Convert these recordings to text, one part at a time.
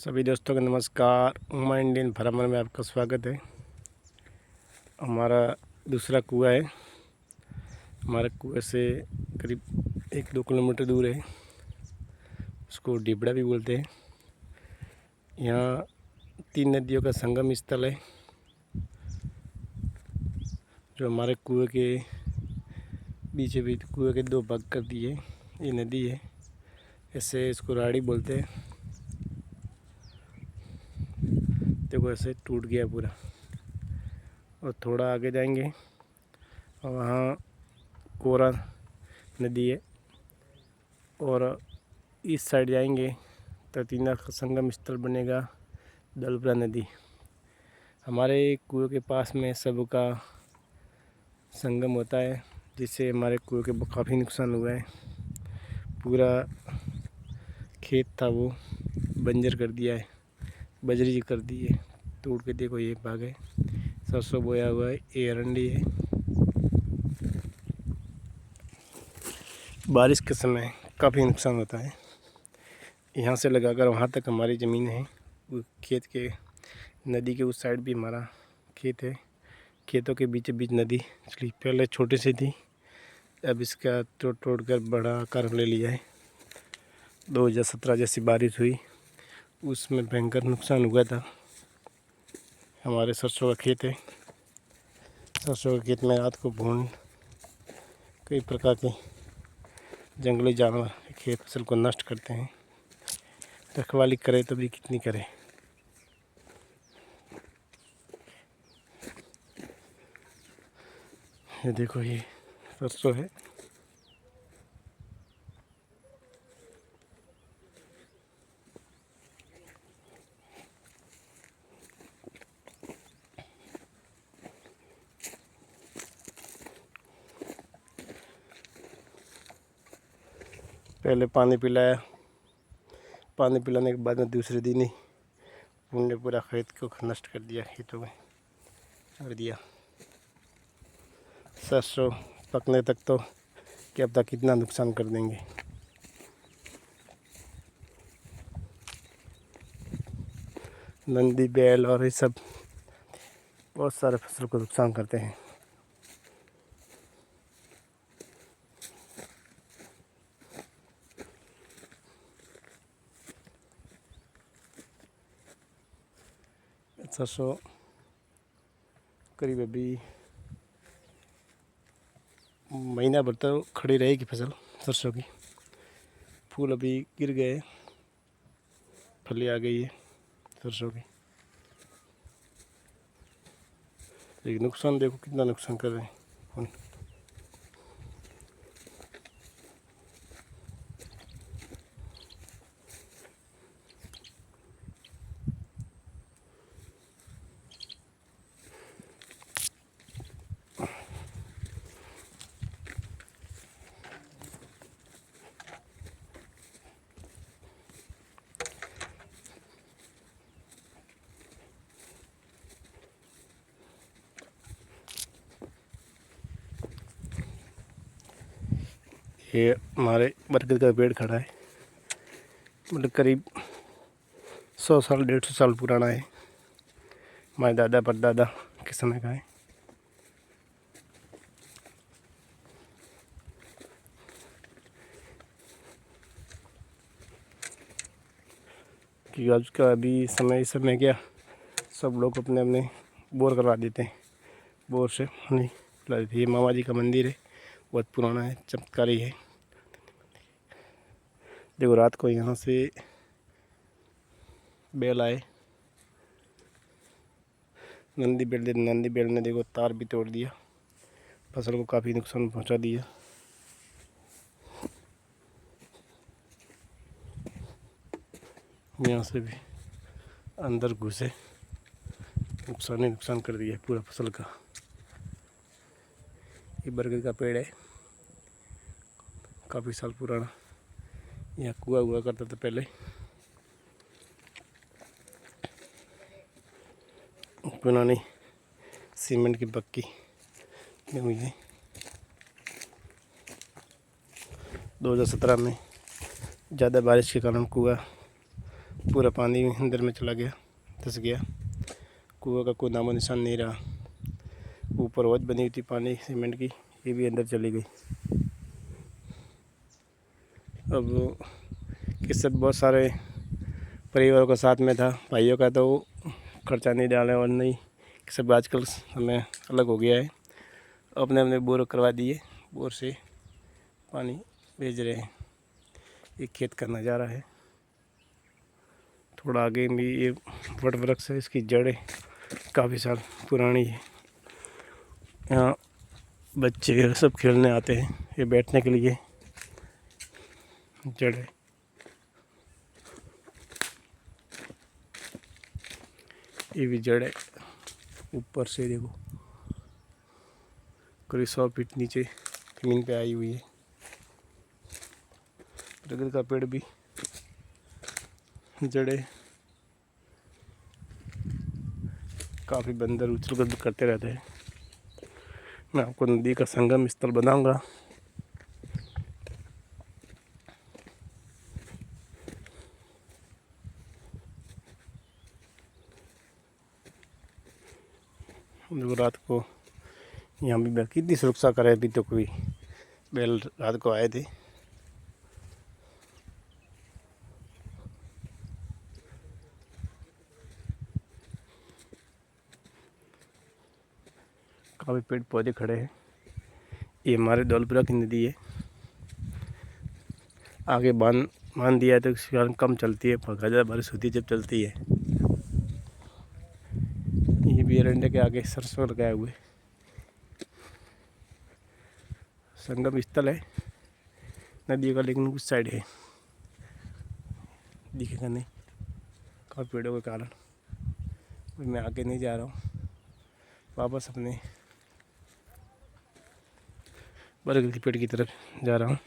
सभी दोस्तों को नमस्कार। उमा इंडियन भ्रमण में आपका स्वागत है। हमारा दूसरा कुआं है। हमारे कुएं से करीब 1-2 किलोमीटर दूर है। उसको डिबड़ा भी बोलते हैं। यहाँ 3 नदियों का संगम स्थल है जो हमारे कुएं के बीच बीच कुएं के 2 भाग कर दिए। ये नदी है, ऐसे इसको राड़ी बोलते हैं। देखो ऐसे टूट गया पूरा। और थोड़ा आगे जाएंगे और वहाँ कोरा नदी है, और इस साइड जाएंगे तो तीना का संगम स्थल बनेगा दलपुरा नदी। हमारे कुएं के पास में सबका संगम होता है, जिससे हमारे कुएं के काफ़ी नुकसान हुआ है। पूरा खेत था वो बंजर कर दिया है, बजरी कर दी है तोड़ के। देखो ये भाग है, सरसों बोया हुआ है, ये अरंडी है। बारिश के समय काफ़ी नुकसान होता है। यहाँ से लगाकर वहाँ तक हमारी ज़मीन है। खेत के नदी के उस साइड भी हमारा खेत है। खेतों के बीच बीच नदी चली, पहले छोटी सी थी, अब इसका तोड़ कर बड़ा आकार ले लिया है। 2017 जैसी बारिश हुई, उसमें भयंकर नुकसान हुआ था। हमारे सरसों का खेत है। सरसों के खेत में रात को भून कई प्रकार के जंगली जानवर खेत फसल को नष्ट करते हैं। रखवाली करे तो भी कितनी करे। ये देखो ये सरसों है। पहले पानी पिलाया, पानी पिलाने के बाद में दूसरे दिन ही उन्होंने पूरा खेत को नष्ट कर दिया, खेतों में छोड़ दिया। सरसों पकने तक तो क्या पता कितना नुकसान कर देंगे। नंदी बैल और ये सब बहुत सारे फसल को नुकसान करते हैं। सरसों करीब अभी महीना भर तो खड़ी रहेगी फसल सरसों की। फूल अभी गिर गए, फली आ गई है सरसों की। लेकिन नुकसान देखो कितना नुकसान कर रहे हैं। ये हमारे बरगद का पेड़ खड़ा है, मतलब करीब 100 साल 150 साल पुराना है। हमारे दादा परदादा के समय का है। कि आज का अभी इस समय क्या सब लोग अपने अपने बोर करवा देते हैं, बोर से नहीं पिला देते। ये मामा जी का मंदिर है, बहुत पुराना है, चमत्कारी है। देखो रात को यहाँ से बैल आए, नंदी बैल ने देखो तार भी तोड़ दिया, फसल को काफ़ी नुकसान पहुँचा दिया। यहाँ से भी अंदर घुसे, नुकसान ही नुकसान कर दिया पूरा फसल का। ये बरगद का पेड़ है, काफ़ी साल पुराना। यहाँ कुआं हुआ करता था पहले। पुरानी सीमेंट की पक्की हुई है। 2017 में ज़्यादा बारिश के कारण कुआं पूरा पानी अंदर में चला गया, धंस गया। कुआं का कोई नामो निशान नहीं रहा। ऊपर वॉच बनी हुई थी पानी सीमेंट की, ये भी अंदर चली गई। अब किस्सा बहुत सारे परिवारों का साथ में था, भाइयों का तो खर्चा नहीं डाले और नहीं, सब आजकल समय अलग हो गया है। अपने अपने बोर करवा दिए, बोर से पानी भेज रहे हैं। एक खेत का नज़ारा है। थोड़ा आगे भी ये वट वृक्ष है, इसकी जड़ें काफ़ी साल पुरानी है। यहाँ बच्चे सब खेलने आते हैं, ये बैठने के लिए जड़ें। ये भी जड़ें ऊपर से देखो करीब 100 फीट नीचे ज़मीन पे आई हुई है। प्रगति का पेड़ भी जड़ें काफ़ी बंदर उछल कूद करते रहते हैं। मैं आपको नदी का संगम स्थल बनाऊंगा। जो रात को यहाँ भी बैल कितनी सुरक्षा करे, अभी तो कोई बैल रात को आए थे। काफ़ी पेड़ पौधे खड़े हैं। ये हमारे दौलपुरा की नदी है। आगे बांध दिया है तो इसके कारण कम चलती है, ज़्यादा बारिश होती है जब चलती है। ये भी एरंडे के आगे सरसों लगाए हुए संगम स्थल है नदी का, लेकिन उस साइड है, दिखेगा नहीं काफ़ी पेड़ों के कारण। मैं आगे नहीं जा रहा हूँ, वापस अपने बरगद के पेड़ की तरफ जा रहा हूँ।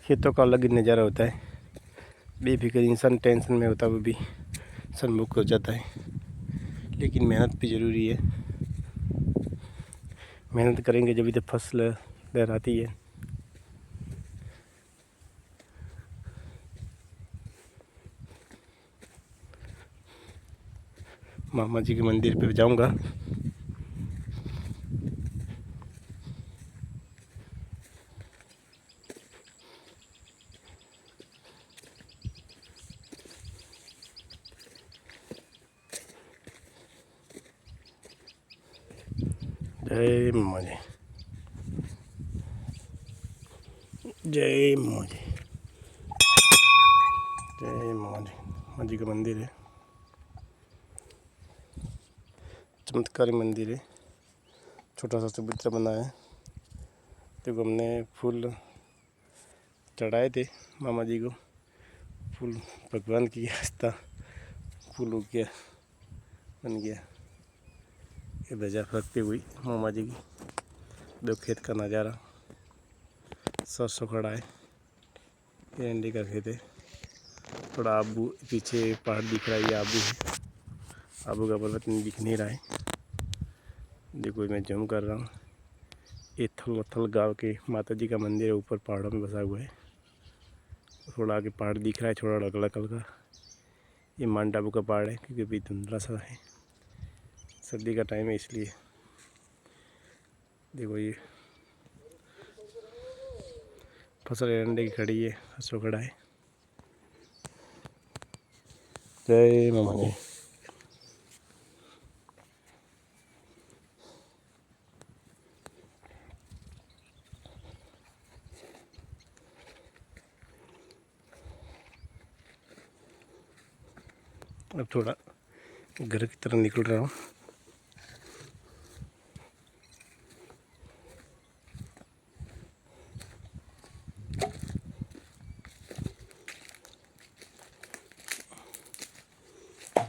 खेतों का अलग ही नज़ारा होता है। बेफिक्र इंसान टेंशन में होता है, वो भी सन्मुख हो जाता है। लेकिन मेहनत भी ज़रूरी है। मेहनत करेंगे जब तो फसल लहराती है। मामा जी के मंदिर पे जाऊंगा। जय मामा जी, जय मामा जी, जय मामा जी। मामा जी का मंदिर है, चमत्कारी मंदिर है। छोटा सा चबूतरा बना है। देखो हमने फूल चढ़ाए थे मामा जी को, फूल भगवान की आस्था, फूल उग गया, बन गया। ये ध्वजा फरकती हुई मामा जी की। दो खेत का नज़ारा, सरसों खड़ा है, ये अंडे का खेत है। थोड़ा आबू पीछे पहाड़ दिख रहा है, ये आबू है। आबू का पर्वत दिख नहीं रहा है। देखो मैं जूम कर रहा हूँ। ये थल गांव के माता जी का मंदिर है, ऊपर पहाड़ों में बसा हुआ है। थोड़ा आगे पहाड़ दिख रहा है, थोड़ा अगला कल का। ये माउंट आबू का पहाड़ है, क्योंकि अभी धुंधला सा है, सर्दी का टाइम है इसलिए। देखो ये फसल एरंडे की खड़ी है, सरसों खड़ा है। जय मामा जी। अब थोड़ा घर की तरफ निकल रहा हूँ।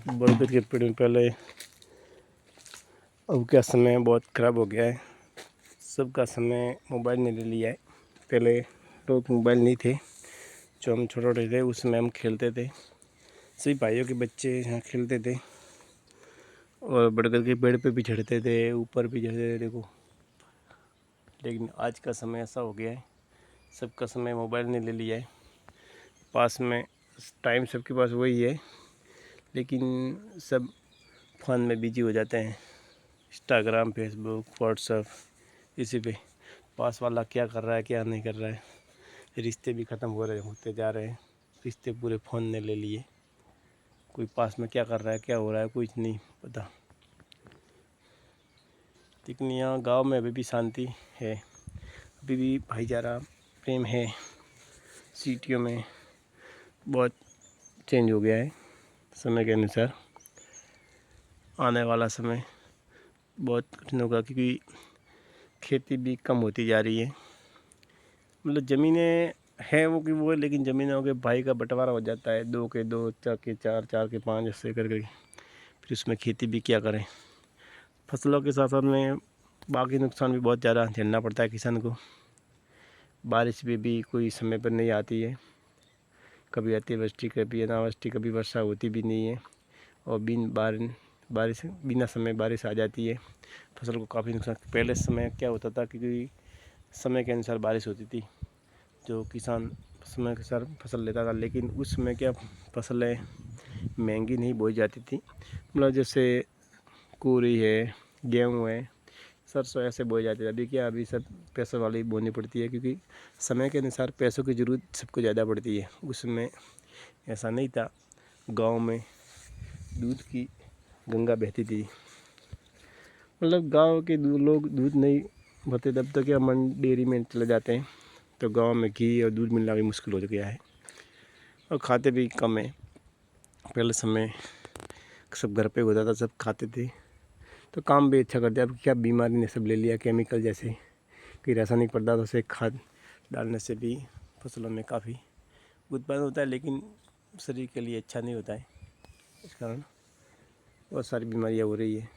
बरगद के पेड़ में पहले, अब क्या समय बहुत ख़राब हो गया है। सबका समय मोबाइल ने ले लिया है। पहले लोग मोबाइल नहीं थे, जो हम छोटे छोटे थे उस समय हम खेलते थे। सभी भाइयों के बच्चे यहाँ खेलते थे। और बरगद के पेड़ पे भी चढ़ते थे, ऊपर भी चढ़ते थे देखो। लेकिन आज का समय ऐसा हो गया है, सबका समय मोबाइल ने ले लिया है। पास में टाइम सबके पास वही है, लेकिन सब फ़ोन में बिजी हो जाते हैं। इंस्टाग्राम, फेसबुक, व्हाट्सएप, इसी पे पास वाला क्या कर रहा है क्या नहीं कर रहा है। रिश्ते भी ख़त्म होते जा रहे हैं, रिश्ते पूरे फ़ोन ने ले लिए। कोई पास में क्या कर रहा है क्या हो रहा है कुछ नहीं पता। लेकिन यहाँ गाँव में अभी भी शांति है, अभी भी भाईचारा प्रेम है। सिटियों में बहुत चेंज हो गया है समय के अनुसार। आने वाला समय बहुत कठिन होगा, क्योंकि खेती भी कम होती जा रही है। मतलब ज़मीनें हैं वो कि वो है, लेकिन ज़मीनों के भाई का बंटवारा हो जाता है, 2 के 2, 4 के 4, 4 के 5 ऐसे करके। फिर उसमें खेती भी क्या करें। फसलों के साथ साथ में बाकी नुकसान भी बहुत ज़्यादा झेलना पड़ता है किसान को। बारिश भी कोई समय पर नहीं आती है, कभी अतिवृष्टि कभी अनावृष्टि, कभी वर्षा होती भी नहीं है। और बारिश बिना समय बारिश आ जाती है, फसल को काफ़ी नुकसान। पहले समय क्या होता था, क्योंकि समय के अनुसार बारिश होती थी, जो किसान समय के अनुसार फसल लेता था। लेकिन उस समय क्या फसलें महंगी नहीं बोई जाती थी। मतलब जैसे कुरी है, गेहूँ है, सरसों ऐसे बोई जाती है। अभी क्या, अभी सब पैसों वाली बोनी पड़ती है, क्योंकि समय के अनुसार पैसों की ज़रूरत सबको ज़्यादा पड़ती है। उसमें ऐसा नहीं था। गांव में दूध की गंगा बहती थी। मतलब गांव के लोग दूध नहीं भरते तब तक क्या डेयरी में चले जाते हैं, तो गांव में घी और दूध मिलना भी मुश्किल हो गया है, और खाते भी कम है। पहले समय सब घर पे होता था, सब खाते थे, तो काम भी अच्छा करते। अब क्या बीमारी ने सब ले लिया, केमिकल जैसे कि रासायनिक पदार्थों से खाद डालने से भी फसलों में काफ़ी उत्पादन होता है, लेकिन शरीर के लिए अच्छा नहीं होता है। इस कारण बहुत सारी बीमारियाँ हो रही है।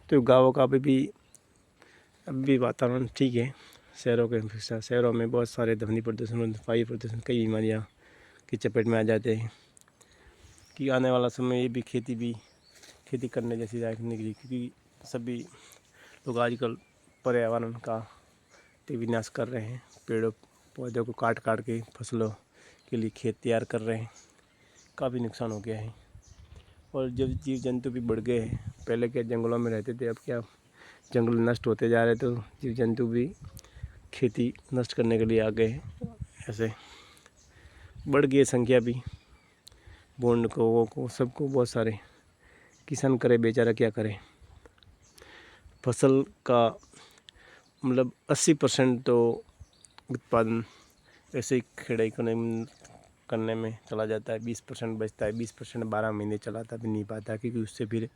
तो गाँव का अभी वातावरण ठीक है। शहरों के अपेक्षा शहरों में बहुत सारे ध्वनि प्रदूषण, वायु प्रदूषण, कई बीमारियाँ की चपेट में आ जाते हैं। कि आने वाला समय ये भी खेती करने जैसी रखने के लिए, क्योंकि सभी लोग आजकल पर्यावरण का विनाश कर रहे हैं। पेड़ों पौधों को काट के फसलों के लिए खेत तैयार कर रहे हैं, काफ़ी नुकसान हो गया है। और जब जीव जंतु भी बढ़ गए हैं, पहले क्या जंगलों में रहते थे, अब क्या जंगल नष्ट होते जा रहे, तो जीव जंतु भी खेती नष्ट करने के लिए आ गए हैं। ऐसे बढ़ गई संख्या भी, बोंड को सबको बहुत सारे। किसान करे बेचारा क्या करे। फसल का मतलब 80% तो उत्पादन ऐसे ही खेड़ाई करने में चला जाता है। 20% बचता है, 20% 12 महीने चलाता भी नहीं पाता, क्योंकि उससे फिर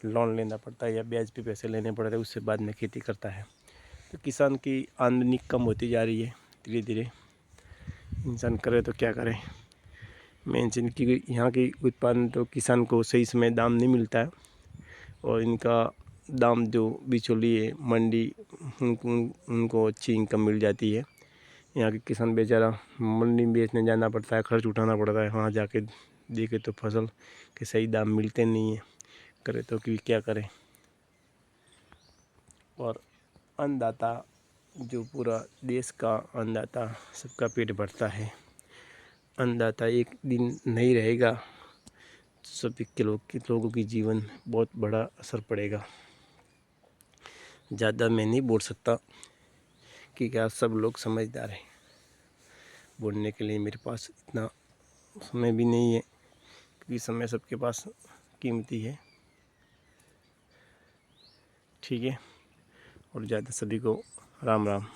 लोन लेना पड़ता है या ब्याज पे पैसे लेने पड़ते हैं, उससे बाद में खेती करता है। तो किसान की आमदनी कम होती जा रही है धीरे धीरे। इंसान करे तो क्या करे। मेन चीज़ की यहाँ की उत्पादन तो किसान को सही समय दाम नहीं मिलता है, और इनका दाम जो बिचौलिए मंडी उनको अच्छी इनकम मिल जाती है। यहाँ के किसान बेचारा मंडी में बेचने जाना पड़ता है, खर्च उठाना पड़ता है, वहाँ जाके देखे तो फसल के सही दाम मिलते नहीं हैं। करे तो कि क्या करें। और अन्नदाता जो पूरा देश का अन्नदाता, सबका पेट भरता है। अन्नदाता एक दिन नहीं रहेगा तो सभी के लोगों की जीवन में बहुत बड़ा असर पड़ेगा। ज़्यादा मैं नहीं बोल सकता, कि क्या सब लोग समझदार हैं। बोलने के लिए मेरे पास इतना समय भी नहीं है, क्योंकि समय सबके पास कीमती है। ठीक है, और ज़्यादा सभी को राम राम।